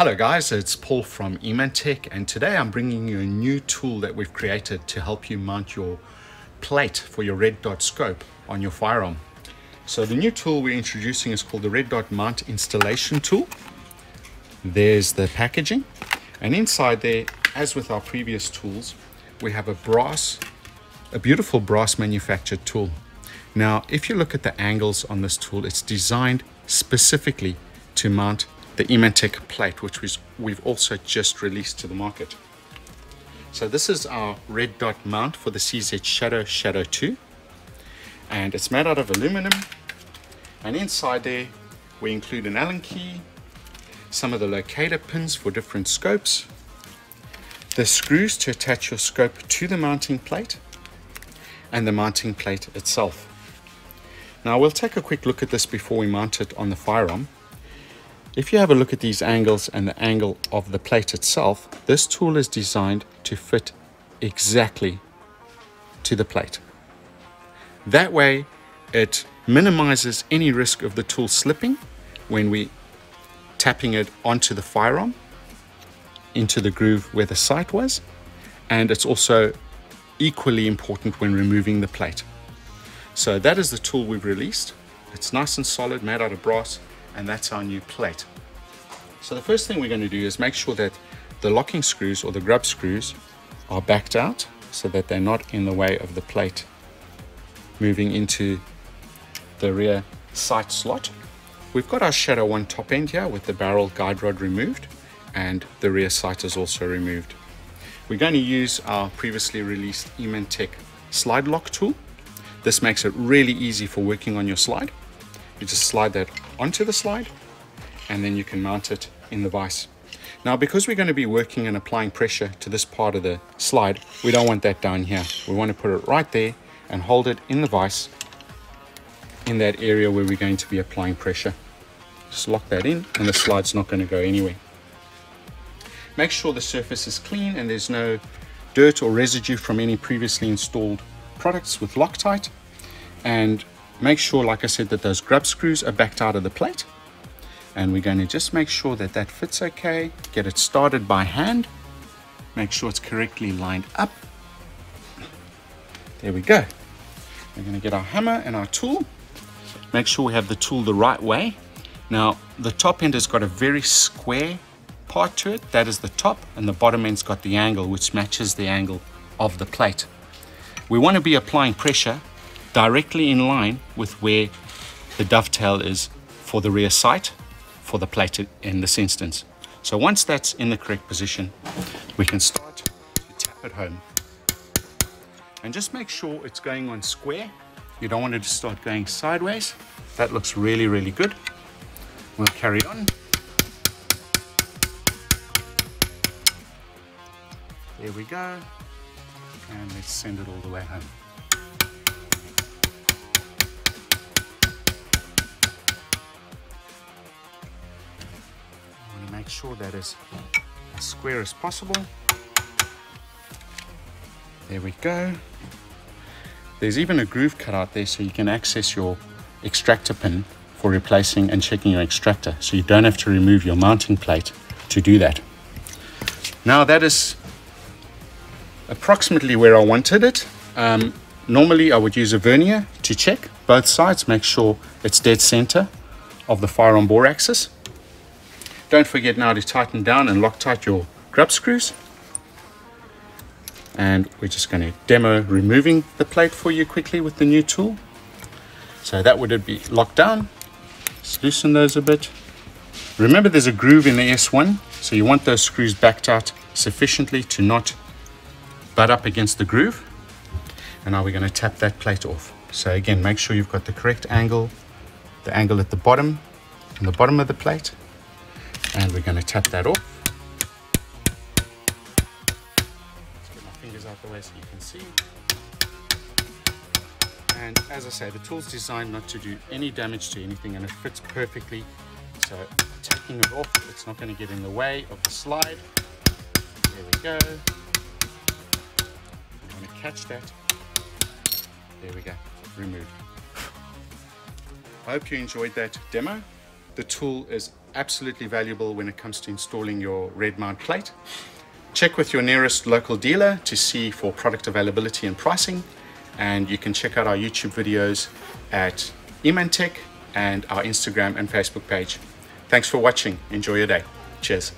Hello guys, it's Paul from Eemann and today I'm bringing you a new tool that we've created to help you mount your plate for your red dot scope on your firearm. So the new tool we're introducing is called the red dot mount installation tool. There's the packaging, and inside there, as with our previous tools, we have a beautiful brass manufactured tool. Now if you look at the angles on this tool, it's designed specifically to mount the Eemann plate, which we've also just released to the market. So this is our red dot mount for the CZ Shadow 2, and it's made out of aluminum, and inside there we include an Allen key, some of the locator pins for different scopes, the screws to attach your scope to the mounting plate, and the mounting plate itself. Now we'll take a quick look at this before we mount it on the firearm. If you have a look at these angles and the angle of the plate itself, this tool is designed to fit exactly to the plate. That way it minimizes any risk of the tool slipping when we tapping it onto the firearm into the groove where the sight was, and it's also equally important when removing the plate. So that is the tool we've released. It's nice and solid, made out of brass, and that's our new plate. So the first thing we're going to do is make sure that the locking screws or the grub screws are backed out so that they're not in the way of the plate moving into the rear sight slot. We've got our Shadow 1 top end here with the barrel guide rod removed, and the rear sight is also removed. We're going to use our previously released Eemann slide lock tool. This makes it really easy for working on your slide. You just slide that onto the slide, and then you can mount it in the vise. Now, because we're going to be working and applying pressure to this part of the slide, we don't want that down here. We want to put it right there and hold it in the vise in that area where we're going to be applying pressure. Just lock that in, and the slide's not going to go anywhere. Make sure the surface is clean and there's no dirt or residue from any previously installed products with Loctite, and make sure, like I said, that those grub screws are backed out of the plate, and we're going to just make sure that that fits okay. Get it started by hand, make sure it's correctly lined up. There we go. We're going to get our hammer and our tool, make sure we have the tool the right way. Now the top end has got a very square part to it, that is the top, and the bottom end's got the angle which matches the angle of the plate. We want to be applying pressure directly in line with where the dovetail is for the rear sight for the plate in this instance. So once that's in the correct position, we can start to tap it home. And just make sure it's going on square. You don't want it to start going sideways. That looks really, really good. We'll carry on. There we go. And let's send it all the way home. I want to make sure that is as square as possible. There we go. There's even a groove cut out there so you can access your extractor pin for replacing and checking your extractor, so you don't have to remove your mounting plate to do that. Now that is approximately where I wanted it. Normally I would use a vernier to check both sides, make sure it's dead center of the firearm bore axis. Don't forget now to tighten down and Loctite your grub screws. And we're just going to demo removing the plate for you quickly with the new tool. So that would be locked down. Just loosen those a bit. Remember, there's a groove in the S1, so you want those screws backed out sufficiently to not butt up against the groove. And now we're going to tap that plate off. So again, make sure you've got the correct angle, the angle at the bottom, on the bottom of the plate, and we're going to tap that off. Let's get my fingers out the way so you can see. And as I say, the tool's designed not to do any damage to anything, and it fits perfectly. So taking it off, it's not going to get in the way of the slide. There we go. Catch that. There we go, removed. I hope you enjoyed that demo. The tool is absolutely valuable when it comes to installing your red mount plate. Check with your nearest local dealer to see for product availability and pricing, and you can check out our YouTube videos at Eemann Tech and our Instagram and Facebook page. Thanks for watching. Enjoy your day. Cheers.